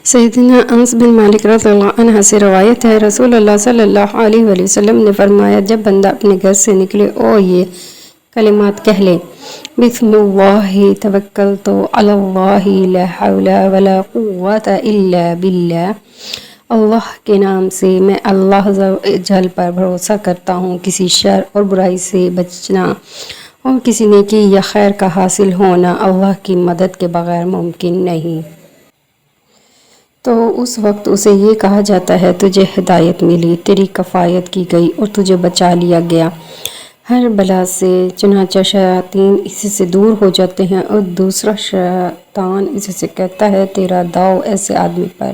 سیدنا انس بن مالک رضی اللہ عنہ سے روایت ہے، رسول اللہ صلی اللہ علیہ وآلہ وسلم نے فرمایا، جب بندہ اپنے گھر سے نکلے یہ کلمات کہہ لے، بسم اللہ توکلت علی اللہ لا حول ولا قوة الا باللہ، اللہ کے نام سے میں اللہ عز و جل پر بھروسہ کرتا ہوں، کسی شر اور برائی سے بچنا اور کسی نیکی یا خیر کا حاصل ہونا اللہ کی مدد کے بغیر ممکن نہیں۔ تو اس وقت اسے یہ کہا جاتا ہے، تجھے ہدایت ملی، تیری کفایت کی گئی اور تجھے بچا لیا گیا ہر بلا سے، چنانچہ شیاطین اس سے دور ہو جاتے ہیں اور دوسرا شیطان اس سے کہتا ہے، تیرا داؤ ایسے آدمی پر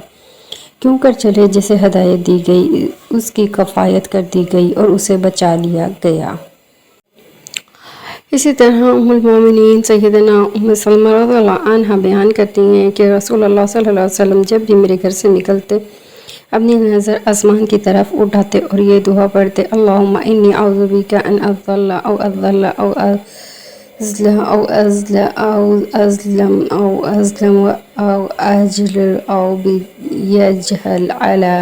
کیوں کر چلے جسے ہدایت دی گئی، اس کی کفایت کر دی گئی اور اسے بچا لیا گیا۔ اسی طرح ام المومنین سیدنا ام سلمہ رضی اللہ عنہ بیان کرتی ہیں کہ رسول اللہ صلی اللہ علیہ وسلم جب بھی میرے گھر سے نکلتے اپنی نظر آسمان کی طرف اٹھاتے اور یہ دعا پڑھتے، اللہم انی اعوذ بک ان اضل او اضل او اضل او اضل او اظلم او اظلم او اجل او یجہل علی،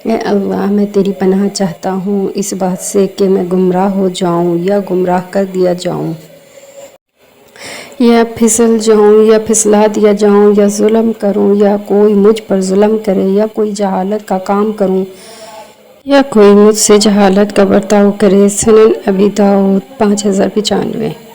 اے اللہ میں تیری پناہ چاہتا ہوں اس بات سے کہ میں گمراہ ہو جاؤں یا گمراہ کر دیا جاؤں، یا پھسل جاؤں یا پھسلا دیا جاؤں، یا ظلم کروں یا کوئی مجھ پر ظلم کرے، یا کوئی جہالت کا کام کروں یا کوئی مجھ سے جہالت کا برتاؤ کرے۔ سنن ابی داؤد 5095۔